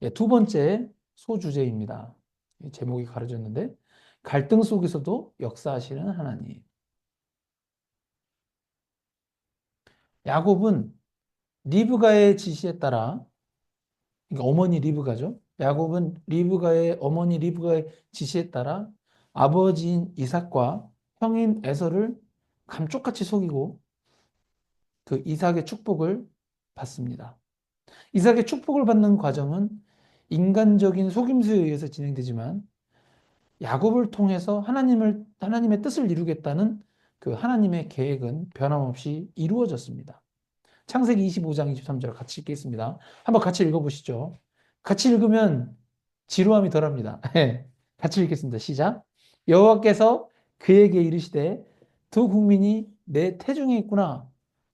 예, 두 번째 소주제입니다. 제목이 가려졌는데 갈등 속에서도 역사하시는 하나님. 야곱은 리브가의 지시에 따라 그러니까 어머니 리브가죠. 야곱은 리브가의 어머니 리브가의 지시에 따라 아버지인 이삭과 형인 에서를 감쪽같이 속이고 그 이삭의 축복을 받습니다. 이삭의 축복을 받는 과정은 인간적인 속임수에 의해서 진행되지만 야곱을 통해서 하나님의 뜻을 이루겠다는 그 하나님의 계획은 변함없이 이루어졌습니다. 창세기 25장 23절 같이 읽겠습니다. 한번 같이 읽어보시죠. 같이 읽으면 지루함이 덜합니다. 같이 읽겠습니다. 시작. 여호와께서 그에게 이르시되 두 국민이 내 태중에 있구나.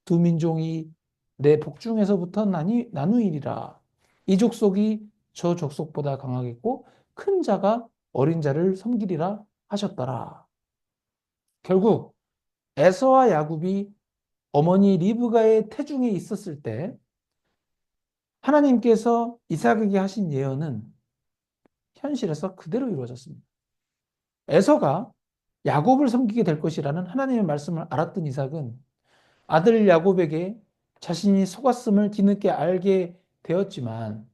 두 민족이 내 복중에서부터 나누이리라. 이 족속이 저 족속보다 강하겠고 큰 자가 어린 자를 섬기리라 하셨더라. 결국 에서와 야곱이 어머니 리브가의 태중에 있었을 때 하나님께서 이삭에게 하신 예언은 현실에서 그대로 이루어졌습니다. 에서가 야곱을 섬기게 될 것이라는 하나님의 말씀을 알았던 이삭은 아들 야곱에게 자신이 속았음을 뒤늦게 알게 되었지만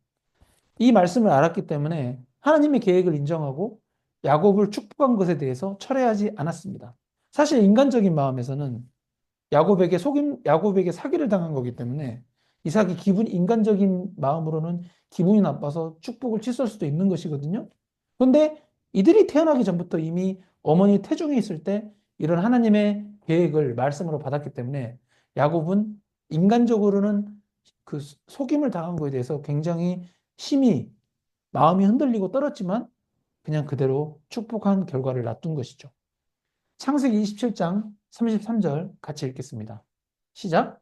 이 말씀을 알았기 때문에 하나님의 계획을 인정하고 야곱을 축복한 것에 대해서 철회하지 않았습니다. 사실 인간적인 마음에서는 야곱에게 사기를 당한 거기 때문에 이삭이 인간적인 마음으로는 기분이 나빠서 축복을 취소할 수도 있는 것이거든요. 그런데 이들이 태어나기 전부터 이미 어머니 태중에 있을 때 이런 하나님의 계획을 말씀으로 받았기 때문에 야곱은 인간적으로는 그 속임을 당한 것에 대해서 굉장히 심히 마음이 흔들리고 떨었지만 그냥 그대로 축복한 결과를 놔둔 것이죠. 창세기 27장 33절 같이 읽겠습니다. 시작.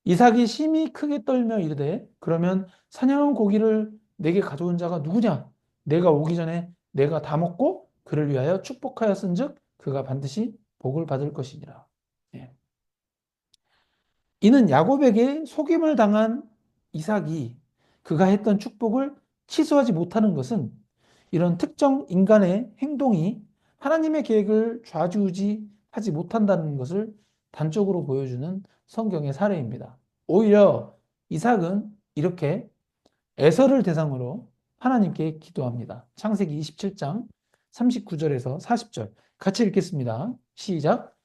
이삭이 심히 크게 떨며 이르되 그러면 사냥한 고기를 내게 가져온 자가 누구냐? 내가 오기 전에 내가 다 먹고 그를 위하여 축복하였은즉 그가 반드시 복을 받을 것이니라. 예. 이는 야곱에게 속임을 당한 이삭이 그가 했던 축복을 취소하지 못하는 것은 이런 특정 인간의 행동이 하나님의 계획을 좌지우지하지 못한다는 것을 단적으로 보여주는 성경의 사례입니다. 오히려 이삭은 이렇게 에서를 대상으로 하나님께 기도합니다. 창세기 27장 39절에서 40절 같이 읽겠습니다. 시작.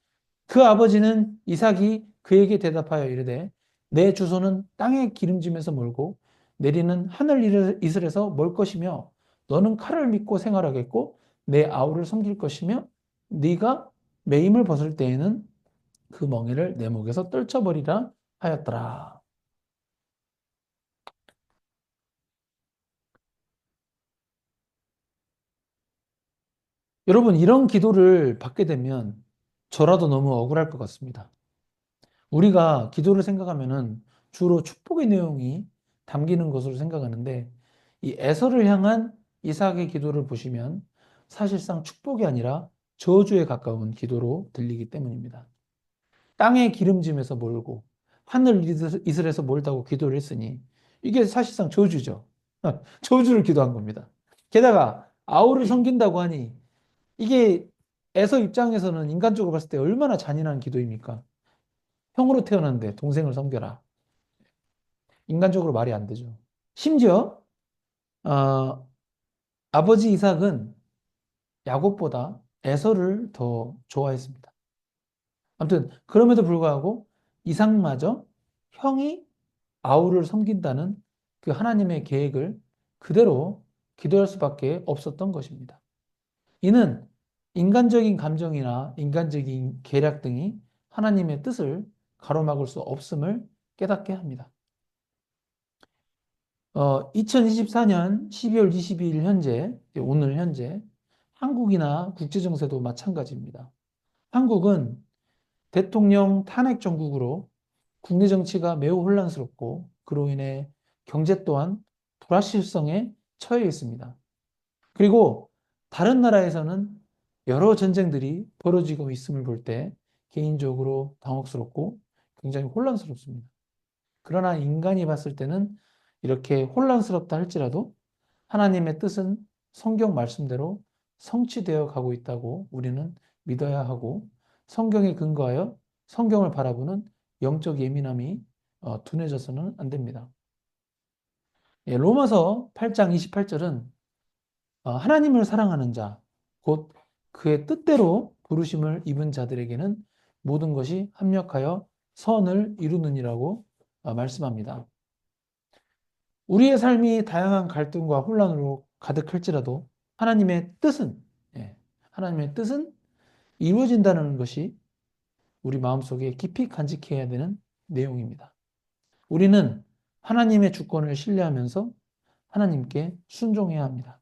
그 아버지는 이삭이 그에게 대답하여 이르되 내 주소는 땅의 기름짐에서 멀고 내리는 하늘 이슬에서 멀 것이며 너는 칼을 믿고 생활하겠고 내 아우를 섬길 것이며 네가 매임을 벗을 때에는 그 멍에를 내 목에서 떨쳐버리라 하였더라. 여러분 이런 기도를 받게 되면 저라도 너무 억울할 것 같습니다. 우리가 기도를 생각하면은 주로 축복의 내용이 담기는 것으로 생각하는데 이 에서를 향한 이삭의 기도를 보시면 사실상 축복이 아니라 저주에 가까운 기도로 들리기 때문입니다. 땅의 기름짐에서 몰고 하늘 이슬에서 몰다고 기도를 했으니 이게 사실상 저주죠. 저주를 기도한 겁니다. 게다가 아우를 섬긴다고 하니 이게 에서 입장에서는 인간적으로 봤을 때 얼마나 잔인한 기도입니까? 형으로 태어났는데 동생을 섬겨라. 인간적으로 말이 안 되죠. 심지어 어, 아버지 이삭은 야곱보다 에서를 더 좋아했습니다. 아무튼 그럼에도 불구하고 이삭마저 형이 아우를 섬긴다는 그 하나님의 계획을 그대로 기도할 수밖에 없었던 것입니다. 이는 인간적인 감정이나 인간적인 계략 등이 하나님의 뜻을 가로막을 수 없음을 깨닫게 합니다. 2024년 12월 22일 현재, 오늘 현재 한국이나 국제정세도 마찬가지입니다. 한국은 대통령 탄핵 정국으로 국내 정치가 매우 혼란스럽고 그로 인해 경제 또한 불확실성에 처해 있습니다. 그리고 다른 나라에서는 여러 전쟁들이 벌어지고 있음을 볼 때 개인적으로 당혹스럽고 굉장히 혼란스럽습니다. 그러나 인간이 봤을 때는 이렇게 혼란스럽다 할지라도 하나님의 뜻은 성경 말씀대로 성취되어 가고 있다고 우리는 믿어야 하고 성경에 근거하여 성경을 바라보는 영적 예민함이 둔해져서는 안 됩니다. 예, 로마서 8장 28절은 하나님을 사랑하는 자, 곧 그의 뜻대로 부르심을 입은 자들에게는 모든 것이 합력하여 선을 이루느니라고 말씀합니다. 우리의 삶이 다양한 갈등과 혼란으로 가득할지라도 하나님의 뜻은, 예, 하나님의 뜻은 이루어진다는 것이 우리 마음속에 깊이 간직해야 되는 내용입니다. 우리는 하나님의 주권을 신뢰하면서 하나님께 순종해야 합니다.